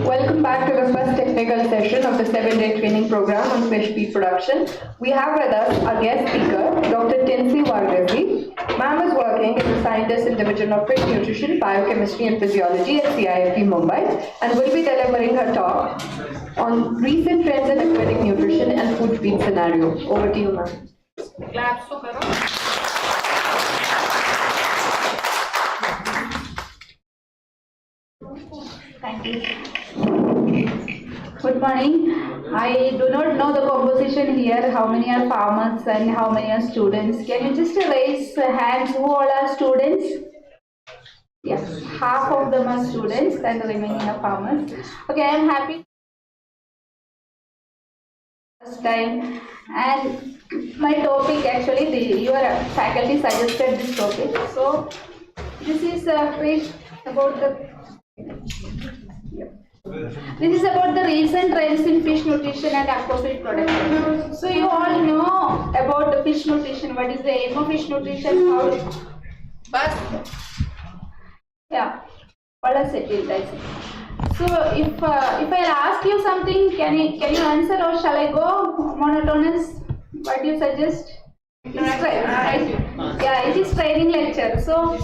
Welcome back to the first technical session of the 7-day training program on fish feed production. We have with us our guest speaker, Dr. Rincy Verghese. Ma'am is working as a scientist in Division of Fish Nutrition, Biochemistry and Physiology at CIFT Mumbai and will be delivering her talk on recent trends in aquatic nutrition and food feed scenario. Over to you, ma'am. Claps to karo. Thank you. Good morning. I do not know the composition here, how many are farmers and how many are students. Can you just raise hands who all are students? Yes, half of them are students and the remaining are farmers. Okay, I am happy. First time, and my topic actually, your faculty suggested this topic. So, this is about the. This is about the recent trends in fish nutrition and aquafeed production. So you all know about the fish nutrition. What is the aim of fish nutrition? How? Yeah, all are settled. That's it. So if I ask you something, can you answer or shall I go monotonous? What do you suggest? Yeah, it is training lecture. So.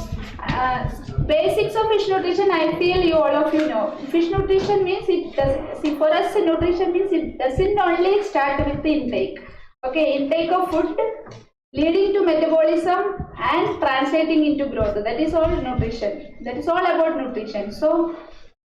Basics of fish nutrition, I feel all of you know. Fish nutrition means for us nutrition means it doesn't only start with the intake. Okay, intake of food leading to metabolism and translating into growth. That is all nutrition. That is all about nutrition. So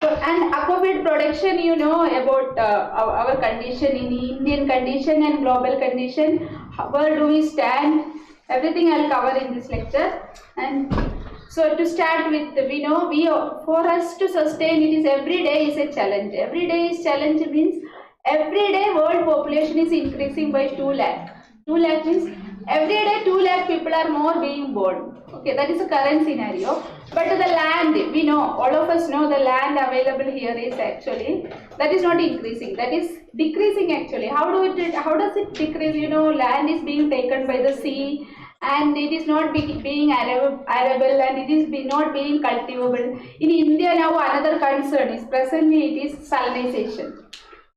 and aquafeed production, you know about our condition in Indian condition and global condition. Where do we stand? Everything I'll cover in this lecture. And so to start with, we know for us to sustain it is every day is a challenge. Every day is challenge means every day world population is increasing by 2 lakh. 2 lakh means every day 2 lakh people are more being born. Okay, that is the current scenario. But the land, we know, all of us know the land available here is actually, that is not increasing, that is decreasing actually. How does it decrease? You know, land is being taken by the sea, and it is not being arable and it is not being cultivable. In India now another concern is presently it is salinization.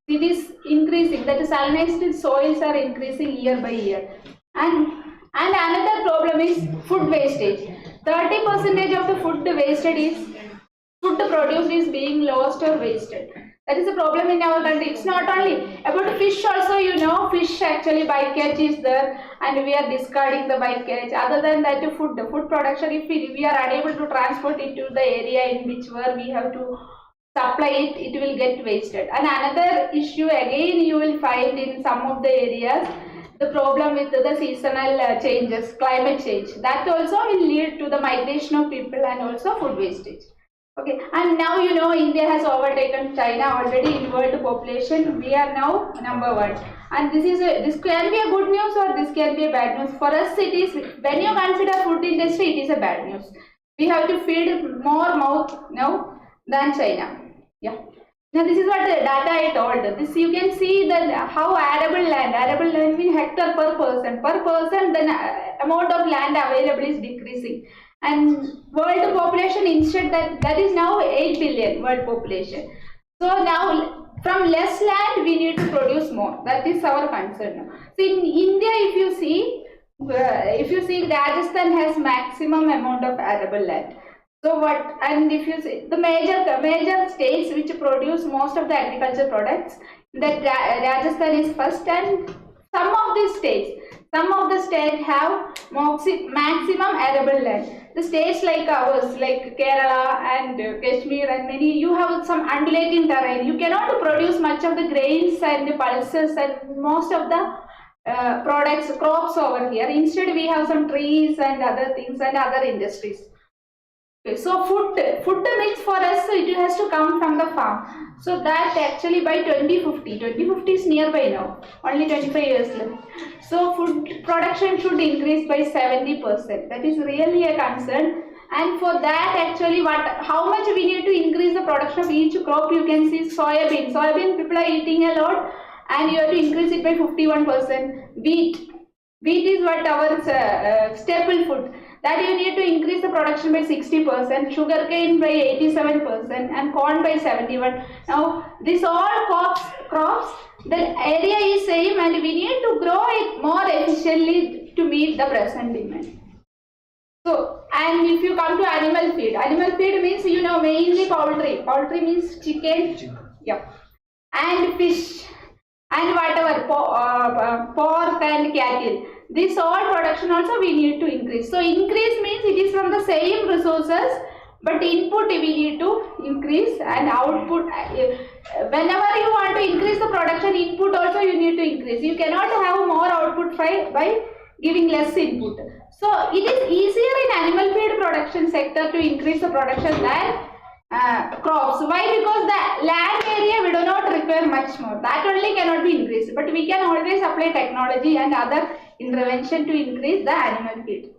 It is increasing, that the salinized soils are increasing year by year. And another problem is food wastage. 30% of the food wasted is, food produced is being lost or wasted. That is a problem in our country. It's not only about fish also, you know, fish actually bycatch is there and we are discarding the bycatch. Other than that, the food production, if we are unable to transport it to the area in which where we have to supply it, it will get wasted. And another issue again you will find in some of the areas, the problem with the seasonal changes, climate change. That also will lead to the migration of people and also food wastage. Okay, and now you know India has overtaken China already in world population. We are now #1, and this can be a good news or this can be a bad news. For us, it is, when you consider food industry, it is a bad news. We have to feed more mouth now than China. Yeah. Now this is what the data I told. This you can see that how arable land means hectare per person. Per person, then amount of land available is decreasing. And world population instead that is now 8 billion world population. So now from less land we need to produce more. That is our concern. So in India, if you see Rajasthan has maximum amount of arable land. So what, and if you see the major states which produce most of the agriculture products, that Rajasthan is first, and some of the states have maximum arable land. The states like ours, like Kerala and Kashmir and many, you have some undulating terrain. You cannot produce much of the grains and the pulses and most of the crops over here. Instead, we have some trees and other things and other industries. Okay, so food mix for us, it has to come from the farm. So that actually by 2050 is nearby now, only 25 years left. So food production should increase by 70%. That is really a concern. And for that actually how much we need to increase the production of each crop, you can see soybean. Soybean people are eating a lot and you have to increase it by 51%. Wheat is what our staple food. that you need to increase the production by 60%, sugarcane by 87%, and corn by 71%. Now, these all crops, the area is same, and we need to grow it more efficiently to meet the present demand. So, and if you come to animal feed means, you know, mainly poultry. Poultry means chicken, yeah, and fish, and whatever, pork and cattle. This all production also we need to increase. So increase means it is from the same resources, but input we need to increase, and output, whenever you want to increase the production, input also you need to increase. You cannot have more output by giving less input. So it is easier in animal feed production sector to increase the production than crops. Why? Because the land area we do not require much more. That only cannot be increased. But we can always apply technology and other intervention to increase the animal feed.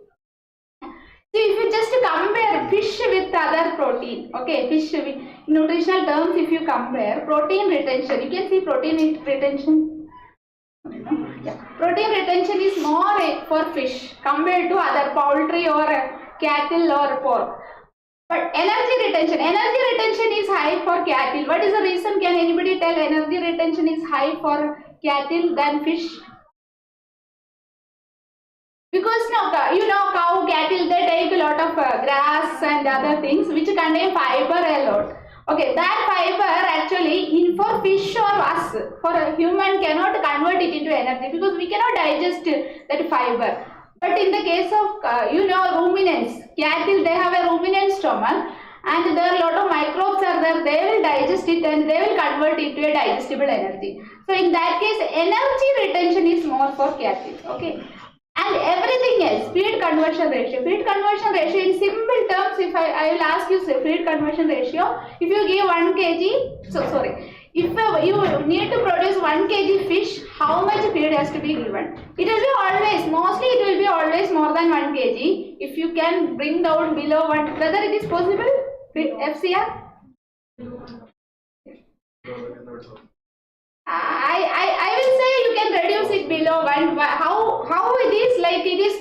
So if you just compare fish with other protein, okay, fish with nutritional terms, if you compare protein retention, you can see protein retention. Yeah. Protein retention is more for fish compared to other poultry or cattle or pork. But energy retention is high for cattle. What is the reason? Can anybody tell? Energy retention is high for cattle than fish? Because no, you know, cow, cattle, they take a lot of grass and other things which contain fiber a lot. Okay, that fiber actually for fish or us, for a human cannot convert it into energy because we cannot digest that fiber. But in the case of, you know, ruminants, cattle, they have a ruminant stomach, and there are a lot of microbes are there, they will digest it and they will convert it to a digestible energy. So in that case, energy retention is more for cattle, okay. And everything else, feed conversion ratio. Feed conversion ratio in simple terms, if I will ask you feed conversion ratio, if you give 1 kg, if you need to produce 1 kg fish, how much feed has to be given? It will be always, mostly it will be always more than 1 kg. If you can bring down below 1, whether it is possible, FCR? I will say you can reduce it below 1. How it is, like it is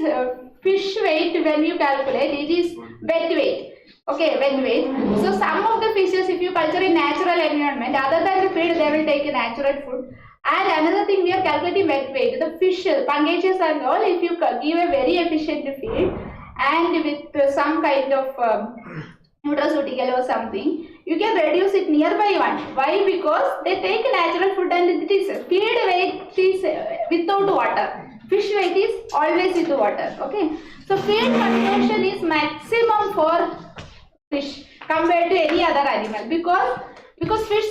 fish weight when you calculate, it is wet weight. Okay, wet weight. So some of the fishes, if you culture in natural environment, other than the feed, they will take a natural food. And another thing, we are calculating wet weight. The fish, pangasius and all, if you give a very efficient feed and with some kind of nutraceutical or something, you can reduce it nearby 1. Why? Because they take natural food and it is feed weight is without water. Fish weight is always with water. Okay. So feed conversion is maximum for fish compared to any other animal because fish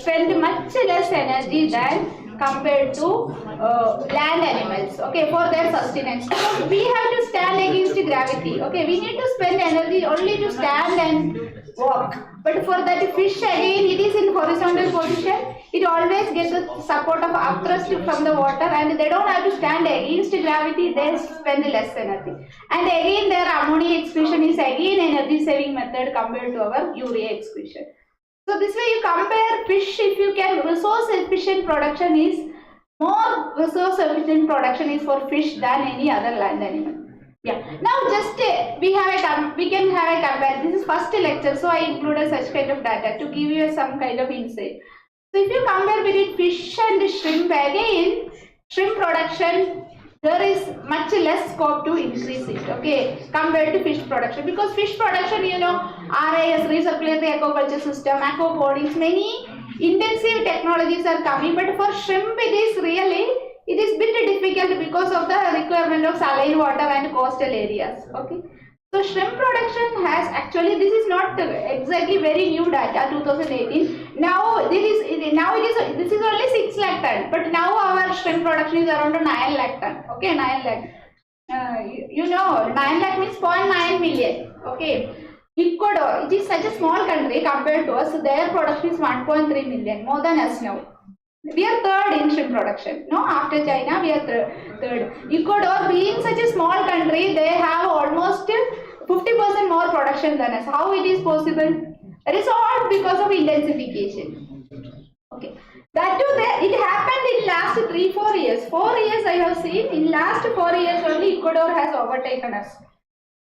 spend much less energy than compared to land animals, okay, for their sustenance. So we have to stand against gravity, okay, we need to spend energy only to stand and walk. But for that fish, again, it is in horizontal position, it always gets the support of upthrust from the water, and they don't have to stand against gravity, they spend less energy. And again, their ammonia excretion is again energy saving method compared to our urea excretion. So this way you compare fish, if you can, resource efficient production is more resource efficient production is for fish than any other land animal. Yeah. Now just we can have a comparison. This is first lecture, so I included such kind of data to give you some kind of insight. So if you compare between fish and shrimp, again shrimp production, there is much less scope to increase it, okay, compared to fish production, because fish production, you know, RAS, recirculatory aquaculture system, aquaponics, many intensive technologies are coming, but for shrimp it is bit difficult because of the requirement of saline water and coastal areas, okay. So shrimp production has actually, this is not exactly very new data, 2018. Now this is only 6 lakh ton, but now our shrimp production is around 9 lakh ton. Okay, 9 lakh. You know, 9 lakh means 0.9 million. Okay. Ecuador, it is such a small country compared to us. Their production is 1.3 million, more than us now. We are third in shrimp production. No, after China, we are third. Ecuador, being such a small country, they have almost 50% more production than us. How it is possible? It is all because of intensification. Okay. That too, it happened in last 3-4 years. 4 years I have seen. In last 4 years only, Ecuador has overtaken us.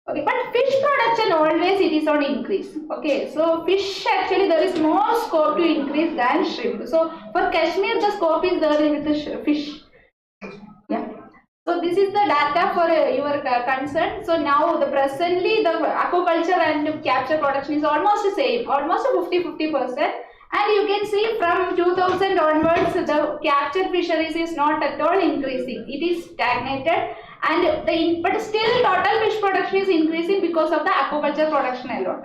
Okay, but fish production always it is on increase. Okay, so fish actually there is more scope to increase than shrimp. So for Kashmir the scope is there with the fish. Yeah. So this is the data for your concern. So now the presently the aquaculture and capture production is almost the same, almost 50-50%. And you can see from 2000 onwards the capture fisheries is not at all increasing. It is stagnated, and but still total fish production is increasing because of the aquaculture production alone.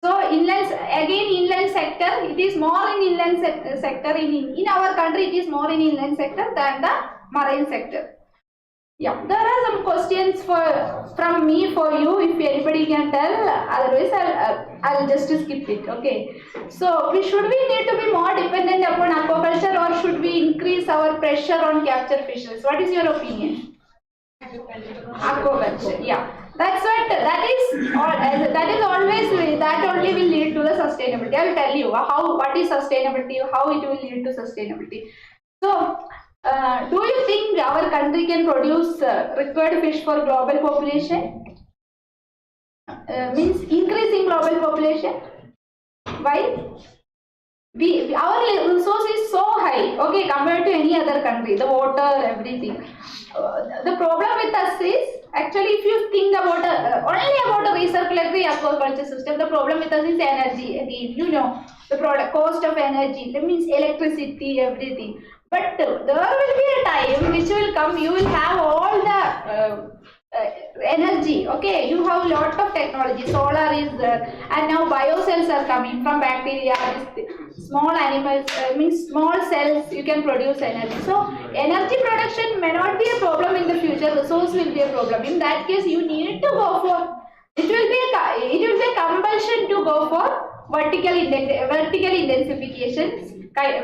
So inland sector, it is more in inland sector in our country, it is more in inland sector than the marine sector. Yeah, there are some questions from me for you if anybody can tell. Otherwise, I'll just skip it. Okay. So, should we need to be more dependent upon aquaculture, or should we increase our pressure on capture fishes? What is your opinion? Aquaculture. Yeah, that's what that is always that only will lead to the sustainability. I will tell you what is sustainability, how it will lead to sustainability. So. Do you think our country can produce required fish for global population? Means increasing global population? Why? Our resource is so high, okay, compared to any other country, the water, everything. The problem with us is, actually, if you think about only about a recirculatory aquaculture system, the problem with us is energy. Again, you know, the cost of energy, that means electricity, everything. But there will be a time which will come, you will have all the energy, okay, you have a lot of technology, solar is there, and now biocells are coming from bacteria, small animals, means small cells, you can produce energy. So energy production may not be a problem in the future, resource will be a problem. In that case, you need to go for, it will be a compulsion to go for vertical intensifications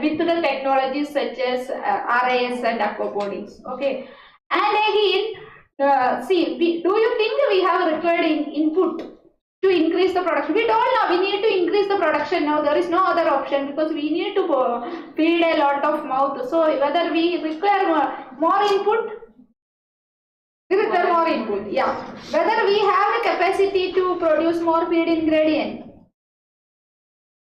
with the technologies such as RAS and aquaponics. Okay, and again, do you think we have required input to increase the production? We don't know. We need to increase the production now. There is no other option because we need to feed a lot of mouth. So whether we require more input. We require more input. Yeah. Whether we have the capacity to produce more feed ingredient.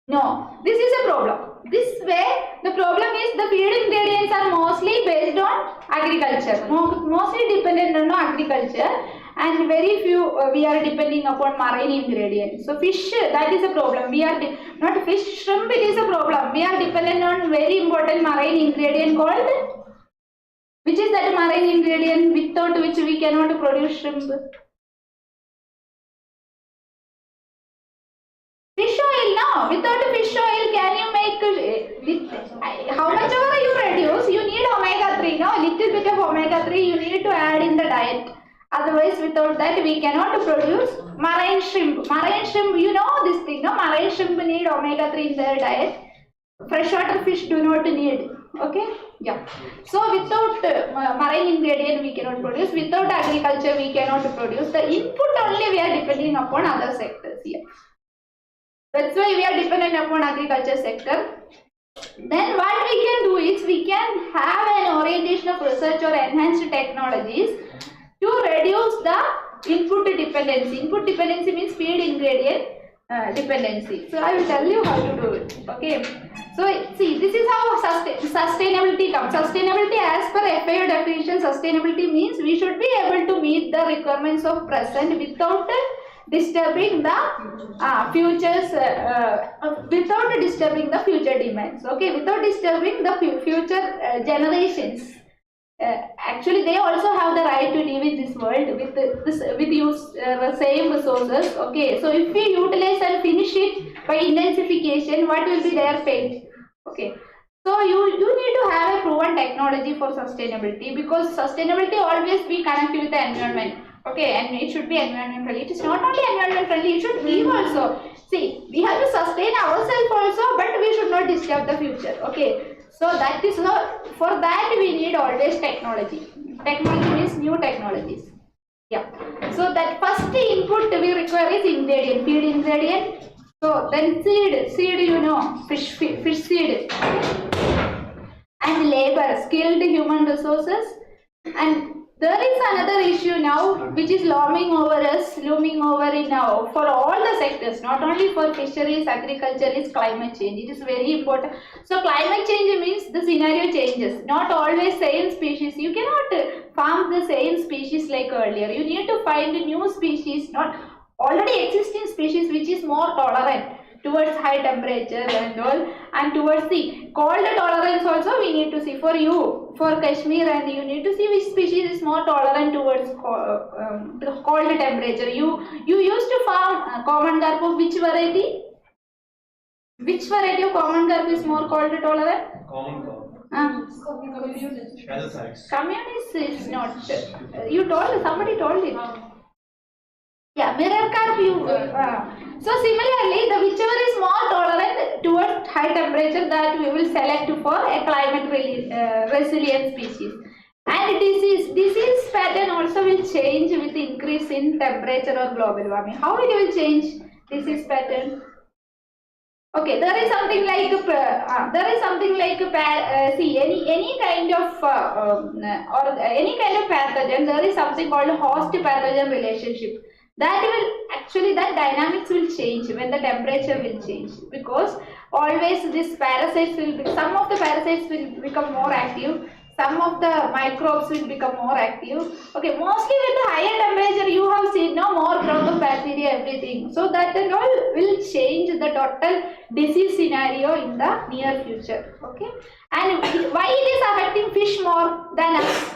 No, this is a problem. This way, the problem is the feed ingredients are mostly based on agriculture, mostly dependent on agriculture, and very few we are depending upon marine ingredients. So fish, that is a problem. We are not fish, shrimp, it is a problem. We are dependent on very important marine ingredient called, which is that marine ingredient without which we cannot produce shrimp. Fish oil, no. Without fish oil, can you make, how much ever you produce, you need omega-3, no? Little bit of omega-3 you need to add in the diet. Otherwise, without that, we cannot produce marine shrimp. Marine shrimp, you know this thing, no? Marine shrimp need omega-3 in their diet. Freshwater fish do not need, okay? Yeah. So, without marine ingredient, we cannot produce. Without agriculture, we cannot produce. The input only we are depending upon other sectors here. That's why we are dependent upon agriculture sector. Then what we can do is we can have an orientation of research or enhanced technologies to reduce the input dependency. Input dependency means feed ingredient dependency. So I will tell you how to do it. Okay. So see, this is how sustainability comes. Sustainability, as per FAO definition, sustainability means we should be able to meet the requirements of present without disturbing the without disturbing the future demands. Okay, without disturbing the future generations. Actually, they also have the right to live in this world with same resources. Okay, so if we utilize and finish it by intensification, what will be their fate? Okay, so you need to have a proven technology for sustainability, because sustainability always be connected with the environment. Okay, and it should be environment friendly. It is not only environment friendly, it should live also. See, we have to sustain ourselves also, but we should not disturb the future. Okay, so that is not, for that we need always technology. Technology means new technologies. Yeah. So that first input we require is ingredient, feed ingredient. So then seed, you know, fish seed, and labor, skilled human resources, and there is another issue now which is looming over in now for all the sectors, not only for fisheries, agriculture, is climate change. It is very important. So climate change means the scenario changes. Not always same species. You cannot farm the same species like earlier. You need to find new species, not already existing species which is more tolerant towards high temperature and all, and towards the cold tolerance also we need to see. For you, for Kashmir, and you need to see which species is more tolerant towards cold temperature. You used to farm common carp of which variety? Which variety of common carp is more cold tolerant? Common carp. Communist is not. You told, somebody told it. Yeah, mirror carp. So similarly, the whichever is more tolerant towards high temperature, that we will select for a climate resilient species. And disease pattern also will change with increase in temperature or global warming. How it will change disease pattern? Okay, there is something like see, any kind of pathogen. There is something called host pathogen relationship. That dynamics will change when the temperature will change, because always these parasites some of the parasites will become more active, some of the microbes will become more active. Okay, mostly with the higher temperature you have seen no more growth of bacteria, everything. So that and all will change the total disease scenario in the near future. Okay, and why it is affecting fish more than us?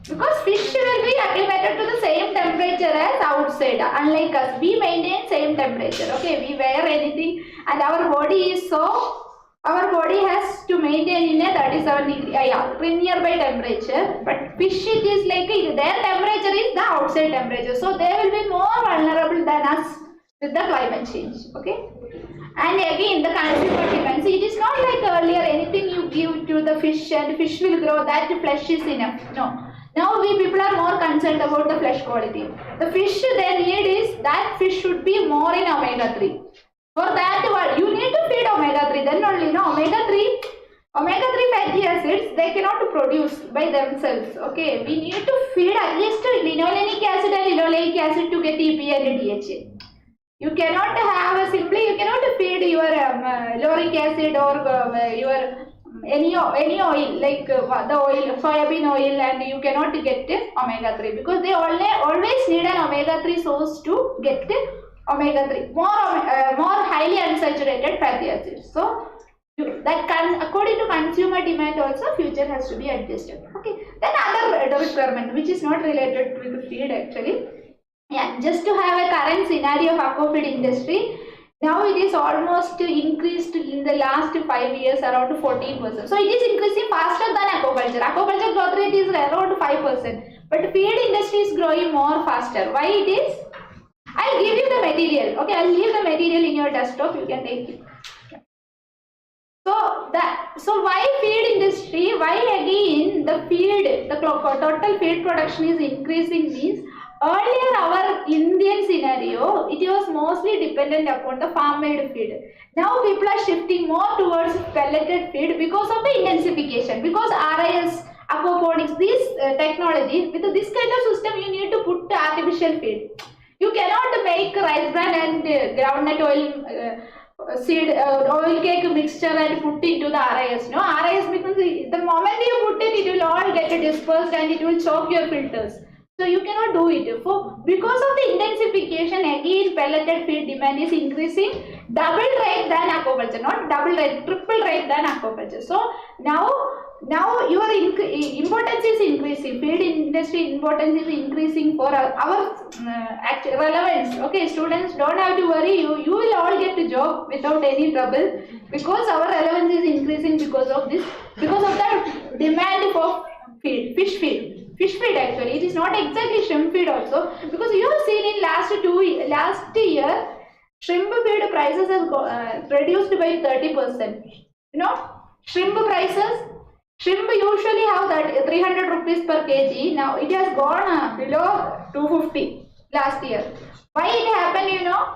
Because fish will be acclimated to the same temperature as outside. Unlike us, we maintain same temperature. Okay, we wear anything, and our body is our body has to maintain in a 37-degree nearby temperature. But fish, it is like their temperature is the outside temperature, so they will be more vulnerable than us with the climate change. Okay. And again, the consumer demand. See, it is not like earlier anything you give to the fish and fish will grow, that flesh is enough. No. Now we people are more concerned about the flesh quality. The fish they need is that fish should be more in omega-3. For that, you need to feed omega-3. Then only omega-3 fatty acids they cannot produce by themselves. Okay, we need to feed at least linolenic acid and linoleic acid to get EPA and DHA. You cannot have you cannot feed your lauric acid or your any oil like the oil, soybean oil, and you cannot get omega-3, because they always need an omega-3 source to get omega-3, more highly unsaturated fatty acids. So that according to consumer demand also future has to be adjusted. Okay, then other requirement which is not related with the feed actually. Yeah, just to have a current scenario of aquafeed industry. Now it is almost increased in the last 5 years around 14%. So it is increasing faster than aquaculture. Aquaculture growth rate is around 5%. But feed industry is growing more faster. Why it is? I'll give you the material. Okay, I'll leave the material in your desktop. You can take it. So why feed industry? Why again the total feed production is increasing means, earlier our Indian scenario, it was mostly dependent upon the farm-made feed. Now people are shifting more towards pelleted feed because of the intensification. Because RIS, aquaponics, these technology, with this kind of system you need to put artificial feed. You cannot make rice bran and groundnut oil seed oil cake mixture and put into the RIS. No, RIS, because the moment you put it will all get dispersed and it will choke your filters. So you cannot do it. Because of the intensification, again pelleted feed demand is increasing double rate than aquaculture, not double rate, triple rate than aquaculture. So now your importance is increasing. Feed industry importance is increasing for our relevance. Okay, students don't have to worry. You will all get a job without any trouble, because our relevance is increasing because of this. Because of the demand for feed, fish feed. Fish feed actually, it is not exactly shrimp feed also, because you have seen in last year shrimp feed prices has reduced by 30%. You know, shrimp prices, shrimp usually have that 300 rupees per kg. Now it has gone below 250 last year. Why it happened? You know,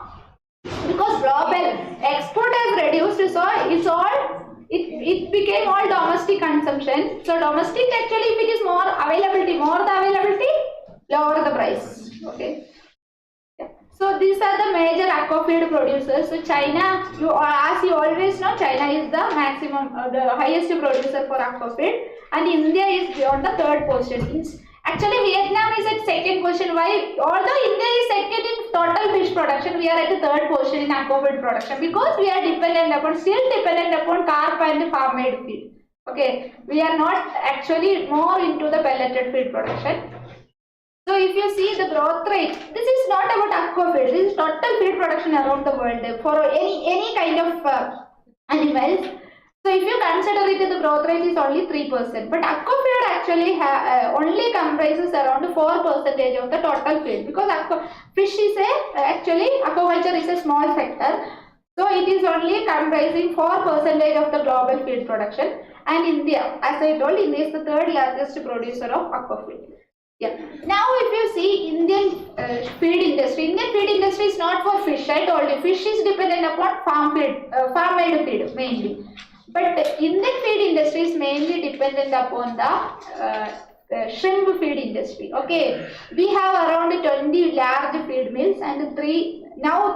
because global export has reduced, so it's all it became all domestic consumption. So domestic, actually, if it is more the availability, lower the price. Okay. So these are the major aquafeed producers. So China, as you always know, China is the maximum, the highest producer for aquafeed, and India is on the third position. Actually, Vietnam is at second position. Why? Although India is second in total fish production, we are at the third position in aquafeed production because we are still dependent upon carp and farm-made feed. Okay, we are not actually more into the pelleted feed production. So if you see the growth rate, this is not about aquafeed, this is total feed production around the world for any kind of animals. So if you consider it, the growth rate is only 3%, but aquafeed actually only comprises around 4% of the total feed, because fish is actually aquaculture is a small sector. So it is only comprising 4% of the global feed production, and India, as I told, India is the third largest producer of aquafeed. Yeah. Now, if you see Indian feed industry is not for fish. I told you, fish is dependent upon farm-made feed mainly. But Indian feed industry is mainly dependent upon the shrimp feed industry. Okay, we have around 20 large feed mills, and three more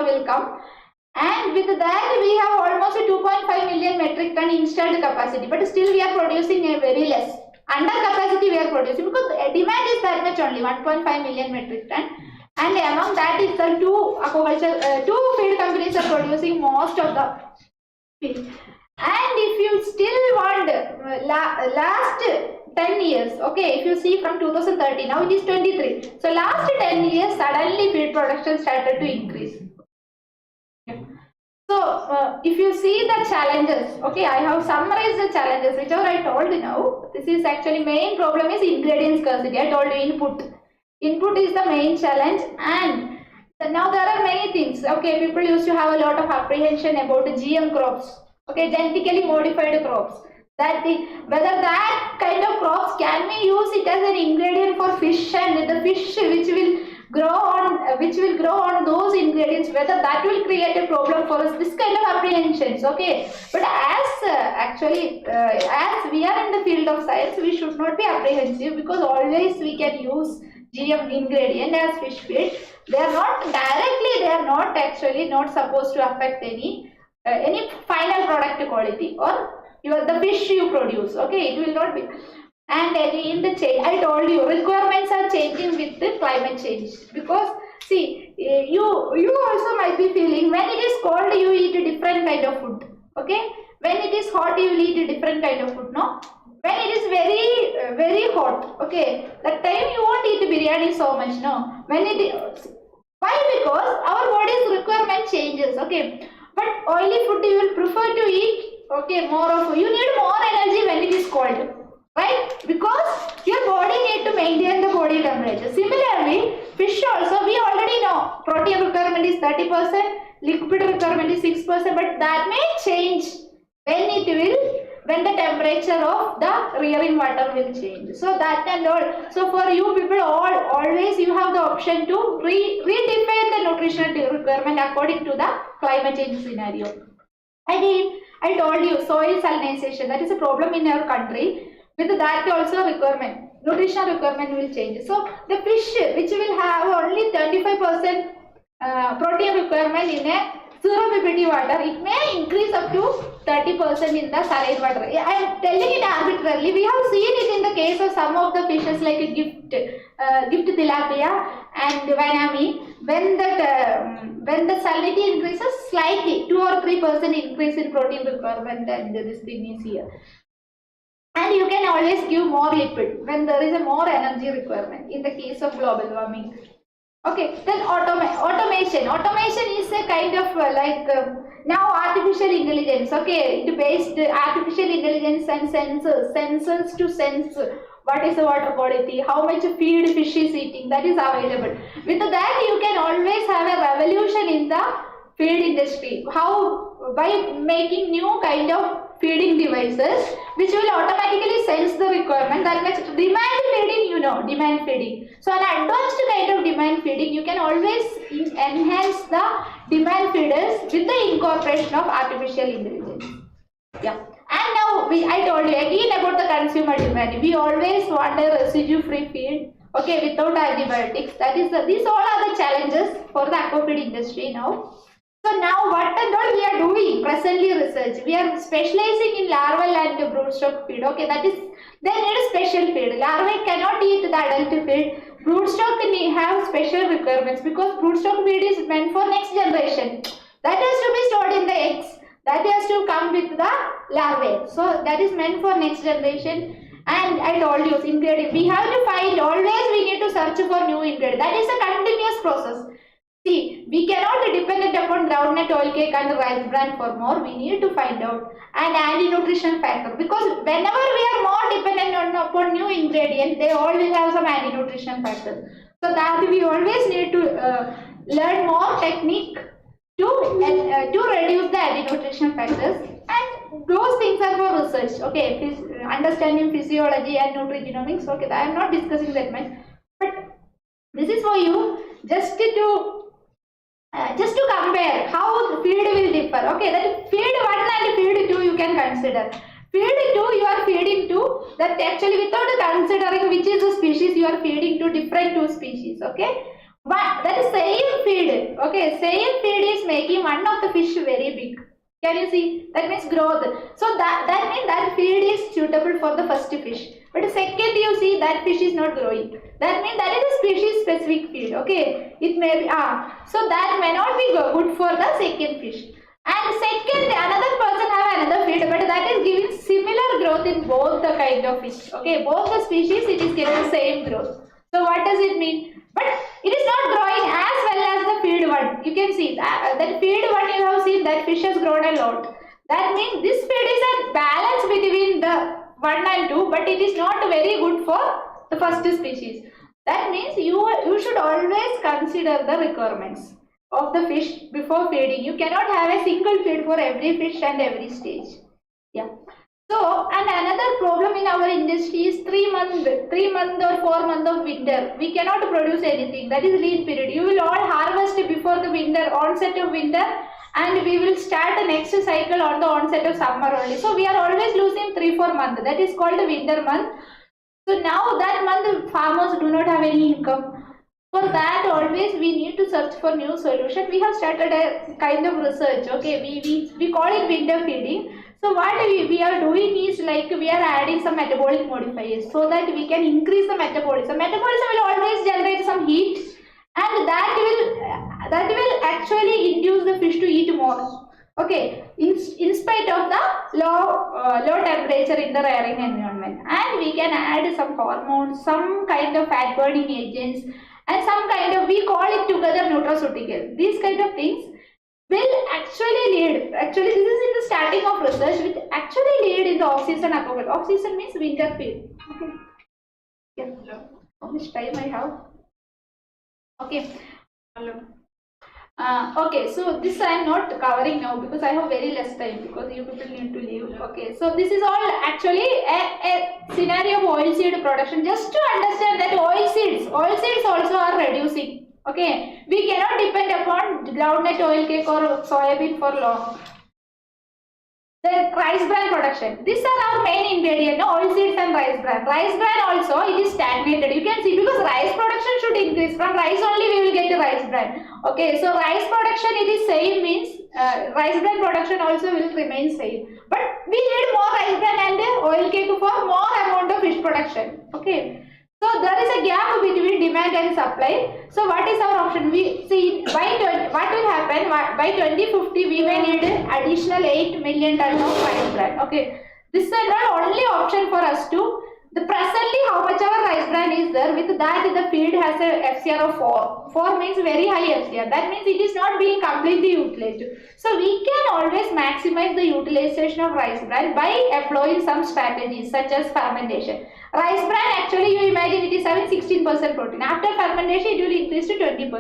will come. And with that, we have almost 2.5 million metric ton installed capacity, but still we are producing a very less. Under capacity we are producing because the demand is that much only, 1.5 million metric ton, and among that is the two feed companies are producing most of the feed. And if you still want last 10 years, okay, if you see from 2013, now it is 23. So last 10 years, suddenly feed production started to increase. So, if you see the challenges, okay, I have summarized the challenges, whichever I told you now. This is actually main problem is ingredient scarcity. I told you input. Input is the main challenge, and now there are many things. Okay, people used to have a lot of apprehension about GM crops. Okay, genetically modified crops. Whether that kind of crops can we use it as an ingredient for fish, and the fish which will grow on those ingredients, whether that will create a problem for us, this kind of apprehensions. Okay, but as we are in the field of science, we should not be apprehensive, because always we can use GM ingredient as fish feed. They are not actually not supposed to affect any final product quality or the fish you produce. Okay, it will not be. And in the change, I told you, requirements are changing with the climate change. Because see, you also might be feeling when it is cold, you eat a different kind of food. Okay, when it is hot, you will eat a different kind of food. No, when it is very very hot, okay, that time you won't eat biryani so much. No, when it is, why? Because our body's requirement changes. Okay, but oily food you will prefer to eat. Okay, you need more energy when it is cold. Right? Because your body needs to maintain the body temperature. Similarly, fish also, we already know protein requirement is 30%, liquid requirement is 6%, but that may change when the temperature of the rearing water will change. So that and all. So for you people, always you have the option to redefine the nutritional requirement according to the climate change scenario. Again, I told you soil salinization, that is a problem in our country. With that also nutritional requirement will change. So the fish which will have only 35% protein requirement in a zero pPT water, it may increase up to 30% in the saline water. I am telling it arbitrarily. We have seen it in the case of some of the fishes like gift tilapia and vanami. When the salinity increases slightly, 2 or 3% increase in protein requirement, and this thing is here. And you can always give more lipid when there is a more energy requirement in the case of global warming. Okay, then automation. Automation is a kind of now artificial intelligence. Okay, it based artificial intelligence and sensors to sense what is the water quality, how much feed fish is eating, that is available. With that, you can always have a revolution in the feed industry. How? By making new kind of feeding devices which will automatically sense the requirement. That means demand feeding, you know, demand feeding. So an advanced kind of demand feeding, you can always enhance the demand feeders with the incorporation of artificial intelligence. Yeah. And now I told you again about the consumer demand. We always want a residue-free feed, okay, without antibiotics. That is these all are the challenges for the aquafeed industry now. So now what and all we are doing presently research. We are specializing in larval and broodstock feed. Okay, that is they need a special feed. Larvae cannot eat the adult feed. Broodstock have special requirements because broodstock feed is meant for next generation. That has to be stored in the eggs. That has to come with the larvae. So that is meant for next generation. And I told you ingredient. We have to find always. We need to search for new ingredient. That is a continuous process. See, we cannot be dependent upon groundnut oil cake and rice bran for more. We need to find out an anti-nutrition factor because whenever we are more dependent upon new ingredient, they all will have some anti-nutrition factors. So that we always need to learn more technique to reduce the anti-nutrition factors, and those things are for research. Okay, understanding physiology and nutrigenomics. Okay, I am not discussing that much, but this is for you just to compare how the feed will differ. Okay, that feed 1 and feed 2 you can consider. Feed 2 you are feeding to that actually without considering which is the species you are feeding to different 2 species. Okay, but that is same feed. Okay, same feed is making one of the fish very big. Can you see? That means growth. So that means that feed is suitable for the first fish. But second you see that fish is not growing. That means that is a species specific feed. Okay, it may be so that may not be good for the second fish. And second, another person have another feed, but that is giving similar growth in both the kind of fish. Okay, both the species it is getting the same growth. So what does it mean? But it is not growing as well as the feed 1. You can see that feed 1 you have seen that fish has grown a lot. That means this feed is a balance between the 1 and 2, but it is not very good for the first species. That means you should always consider the requirements of the fish before feeding. You cannot have a single feed for every fish and every stage. Yeah. So, and another problem in our industry is 3 month or 4 month of winter. We cannot produce anything. That is lean period. You will all harvest before the winter, onset of winter, and we will start the next cycle on the onset of summer only. So we are always losing 3-4 months. That is called the winter month. So now that month farmers do not have any income. For that always we need to search for new solution. We have started a kind of research. Okay, we call it winter feeding. So what we are doing is like we are adding some metabolic modifiers so that we can increase the metabolism. Metabolism will always generate some heat, and that will actually induce the fish to eat more. Okay, in spite of the low temperature in the rearing environment, and we can add some hormones, some kind of fat burning agents, and some kind of, we call it together nutraceutical. These kind of things will actually lead, actually this is in the starting of research, will actually lead in the off-season aquaculture. Off-season means winter feed. Okay. Yeah. How much time I have? Okay. Okay, so this I am not covering now because I have very less time because you people need to leave. Okay, so this is all actually a scenario of oilseed production. Just to understand that oilseeds also are reducing. Okay, we cannot depend upon groundnut oil cake or soybean for long. Then rice bran production. These are our main ingredient, no? Oilseeds and rice bran. Rice bran also it is stagnated. You can see because rice production should increase. From rice only we will get the rice bran. Okay, so rice production it is same means rice bran production also will remain same. But we need more rice bran and oil cake for more amount of fish production. Okay. So there is a gap between demand and supply. So what is our option? We see what will happen by 2050 we may need additional 8 million tons of rice bran. Okay, this is not only option for us to. The presently how much our rice bran is there, with that the field has a FCR of 4. 4 means very high FCR. That means it is not being completely utilized. So we can always maximize the utilization of rice bran by employing some strategies such as fermentation. Rice bran, actually you imagine it is having 16% protein. After fermentation, it will increase to 20%.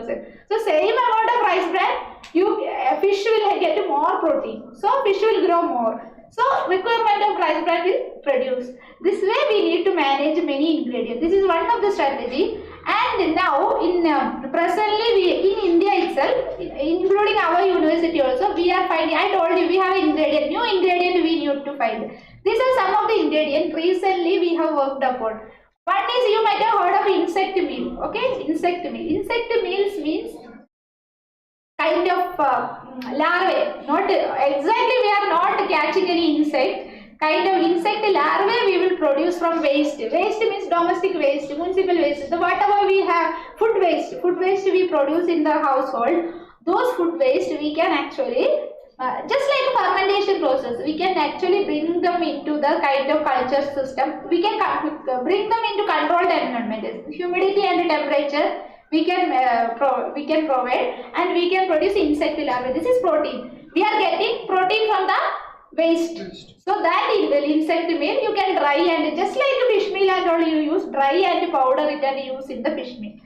So same amount of rice bran, fish will get more protein. So fish will grow more. So requirement of rice bran will produce. This way we need to manage many ingredients. This is one of the strategy. And now in presently in India itself, including our university also, we are finding. I told you we have ingredient, new ingredient we need to find. These are some of the ingredients recently we have worked upon. One is, you might have heard of insect meal. Okay, insect meal. Insect meals means kind of larvae. Not exactly, we are not catching any insect. Kind of insect larvae we will produce from waste. Waste means domestic waste, municipal waste. So whatever we have, food waste we produce in the household. Those food waste we can actually, just like a fermentation process, we can actually bring them into the kind of culture system. We can bring them into controlled environment. Humidity and temperature we can provide, and we can produce insect larvae. This is protein. We are getting protein from the waste. So that insect meal you can dry, and just like fish meal and all, you use dry and powder it and use in the fish meal.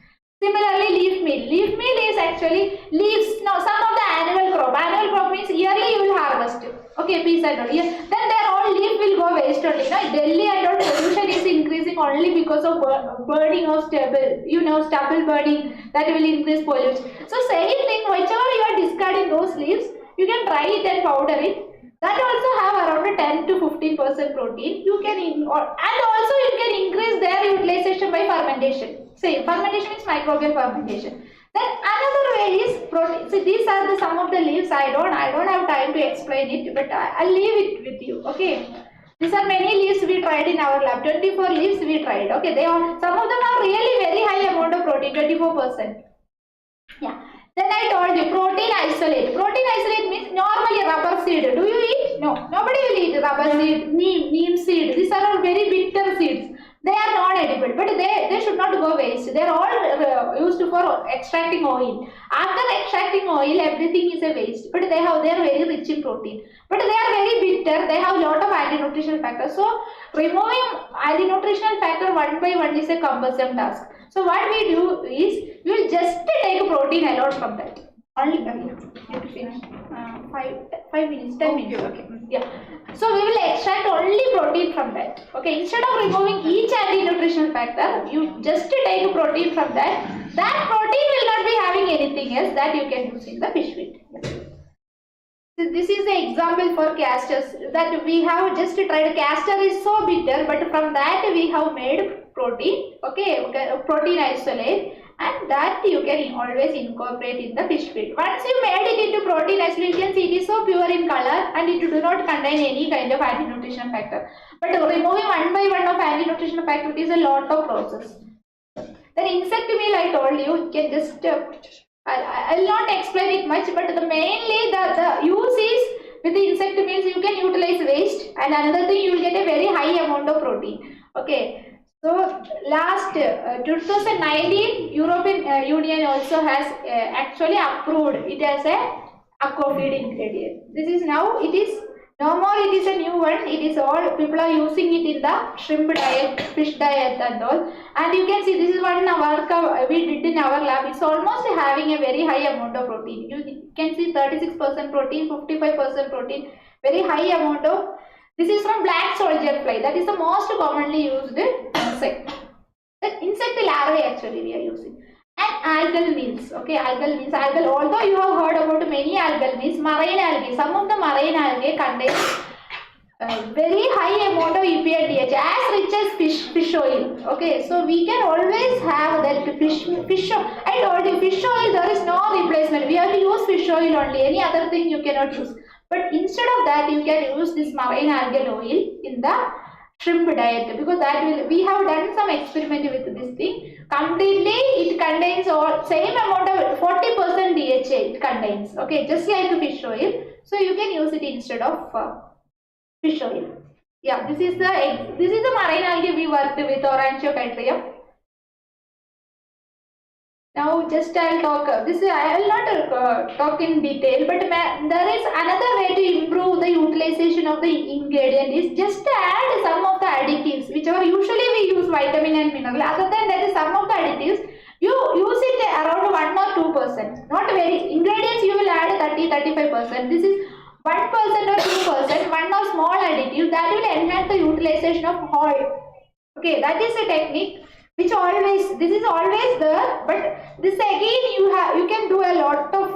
Similarly, leaf meal. Leaf meal is actually leaves. No, some of the annual crop. Annual crop means yearly you will harvest. Okay, peas and all. Yeah. Then their all leaf will go waste only. No, Delhi and all pollution is increasing only because of burning of stubble burning. That will increase pollution. So same thing, whichever you are discarding those leaves, you can dry it and powder it. That also have around 10 to 15% protein. You can and also you can increase their utilization by fermentation. Say fermentation means microbial fermentation. Then another way is protein. So these are some of the leaves. I don't have time to explain it, but I'll leave it with you. Okay. These are many leaves we tried in our lab. 24 leaves we tried. Okay. Some of them are really very high amount of protein, 24%. Yeah. Then I told you protein isolate. Protein isolate means normally rubber seed. Do you eat? No. Nobody will eat rubber seed, neem seed. These are all very bitter seeds. They are non-edible, but they should not go waste. They are all used for extracting oil. After extracting oil, everything is a waste. But they are very rich in protein. But they are very bitter. They have lot of anti-nutritional factors. So removing anti-nutritional factor one by one is a cumbersome task. So what we do is, we will just take protein alone from that. Only 5 minutes, 10 minutes. Okay. Yeah. So we will extract only protein from that. Okay. Instead of removing each anti-nutritional factor, you just take protein from that. That protein will not be having anything else that you can use in the fish feed. So this is the example for casters that we have just tried. Castor is so bitter, but from that we have made protein. Okay, protein isolate, and that you can always incorporate in the fish feed. Once you made it into protein isolate, you can see it is so pure in color and it do not contain any kind of anti-nutrition factor. But removing one by one of anti-nutrition factor, it is a lot of process. Then insect meal, I told you, can just I will not explain it much, but mainly the use is, with the insect meals you can utilize waste, and another thing, you will get a very high amount of protein. Okay. So last 2019 European Union also has actually approved it as a aquafeed ingredient. This is now, it is no more, it is a new one. It is all, people are using it in the shrimp diet, fish diet and all. And you can see this is one work we did in our lab. It's almost having a very high amount of protein. You can see 36% protein, 55% protein, very high amount of. This is from black soldier fly. That is the most commonly used insect. The insect larvae actually we are using. And algal meals. Okay, algal meals. Although you have heard about many algal meals, marine algae. Some of the marine algae contain very high amount of EPA and DHA, as rich as fish oil. Okay, so we can always have that fish oil. I told you, fish oil, there is no replacement. We have to use fish oil only. Any other thing you cannot use. But instead of that, you can use this marine algal oil in the shrimp diet, because that will, we have done some experiment with this thing. Completely it contains all same amount of 40% DHA it contains. Okay, just like fish oil. So you can use it instead of fish oil. Yeah, this is the marine algae we worked with, Orantiochytrium. Now just I will talk, I will not talk in detail, but there is another way to improve the utilization composition of the ingredient is just to add some of the additives, which are usually we use vitamin and mineral. Other than that, some of the additives, you use it around 1 or 2%. Not very, ingredients you will add 30-35%. This is 1% or 2%, one or small additive that will enhance the utilization of oil. Okay, that is a technique which always, this is always there, but this again you can do a lot of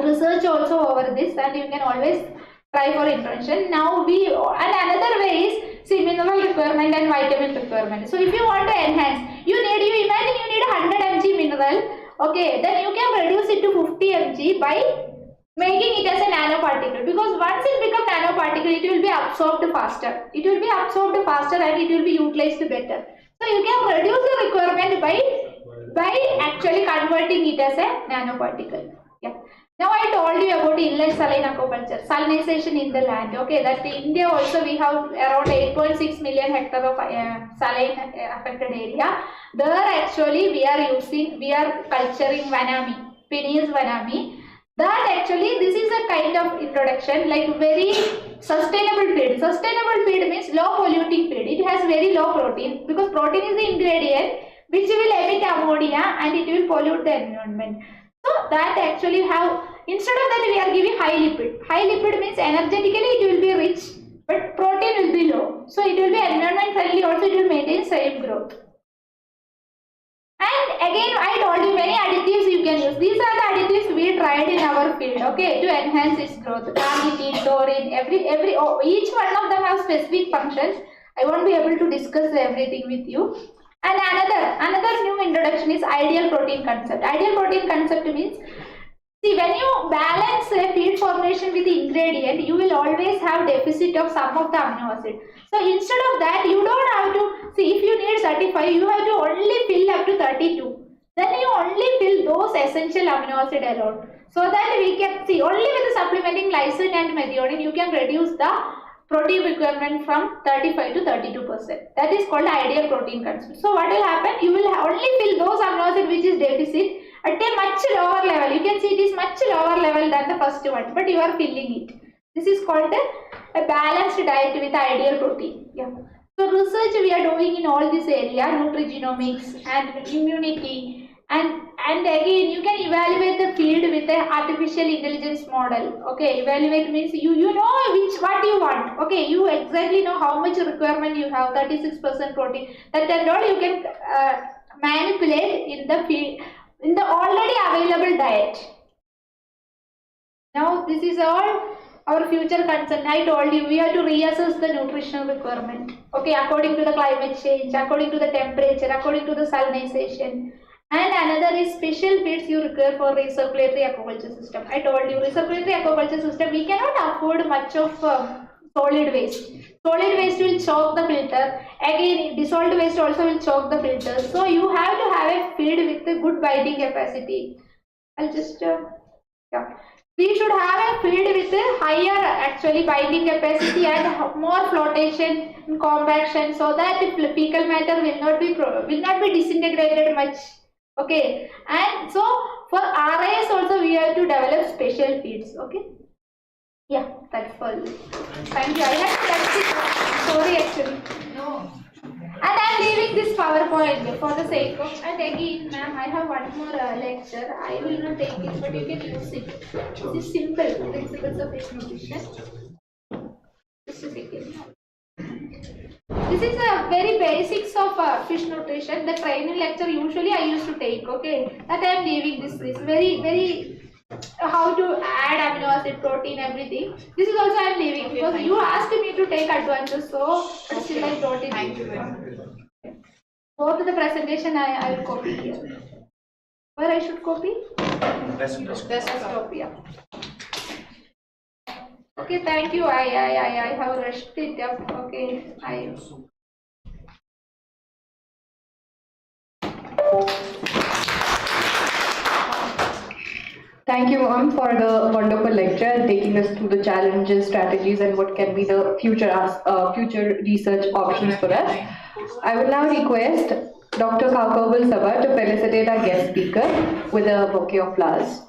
research also over this, and you can always try for intervention. Now and another way is, see, mineral requirement and vitamin requirement. So if you want to enhance, you imagine you need 100 mg mineral, okay, then you can reduce it to 50 mg by making it as a nanoparticle, because once it becomes nanoparticle, it will be absorbed faster. It will be absorbed faster and it will be utilized better. So you can reduce the requirement by actually converting it as a nanoparticle. Yeah. Now I told you about inlet saline aquaculture, salinization in the land. Okay, that in India also we have around 8.6 million hectare of saline affected area. There actually we are culturing vanami, Penis vanami. That actually, this is a kind of introduction, like very sustainable feed. Sustainable feed means low polluting feed. It has very low protein, because protein is the ingredient which will emit ammonia and it will pollute the environment. So that actually have, instead of that we are giving high lipid. High lipid means energetically it will be rich, but protein will be low. So it will be environment friendly, also it will maintain same growth. And again, I told you many additives you can use. These are the additives we tried in our field, okay, to enhance its growth. Carnitine, taurine, each one of them have specific functions. I won't be able to discuss everything with you. And another new introduction is ideal protein concept. Ideal protein concept means, see, when you balance a feed formulation with the ingredient, you will always have deficit of some of the amino acid. So instead of that, you don't have to, see, if you need 35, you have to only fill up to 32. Then you only fill those essential amino acid alone. So that we can see, only with the supplementing lysine and methionine, you can reduce the protein requirement from 35 to 32%. That is called ideal protein concept. So what will happen? You will only fill those amino acid which is deficit at a much lower level. You can see it is much lower level than the first one, but you are filling it. This is called a balanced diet with ideal protein. Yeah. So research we are doing in all this area, nutrigenomics and immunity, and again you can evaluate the field with an artificial intelligence model. Okay, evaluate means you know what you want. Okay, you exactly know how much requirement you have, 36% protein. That and all you can manipulate in the field, in the already available diet. Now this is all our future concern. I told you we have to reassess the nutritional requirement. Okay, according to the climate change, according to the temperature, according to the salinization. And another is special feeds you require for recirculatory aquaculture system. I told you recirculatory aquaculture system, we cannot afford much of solid waste. Solid waste will choke the filter. Again, dissolved waste also will choke the filter. So you have to have a feed with a good binding capacity. I'll just yeah. We should have a feed with a higher actually binding capacity and more flotation and compaction, so that fecal matter will not be disintegrated much. Okay, and so for RIS also we have to develop special feeds. Okay. Yeah, that's all. Thank you. I have to touch it. Sorry, actually. No. And I am leaving this PowerPoint for the sake of. And again, ma'am, I have one more lecture. I will not take it, but you can use it. This is simple principles of fish nutrition. Just a second. This is a very basics of fish nutrition. The training lecture usually I used to take. Okay, that I am leaving this very. How to add amino acid, protein, everything. This is also I am leaving because you asked me to take advances, so but still I brought it. Go to the presentation. I will copy here. Where I should copy? Desktop. Yeah. Okay. Thank you. I have rushed it up. Okay. Thank you, ma'am, for the wonderful lecture and taking us through the challenges, strategies, and what can be the future research options for us. I will now request Dr. KAWKABUL to felicitate our guest speaker with a bouquet of flowers.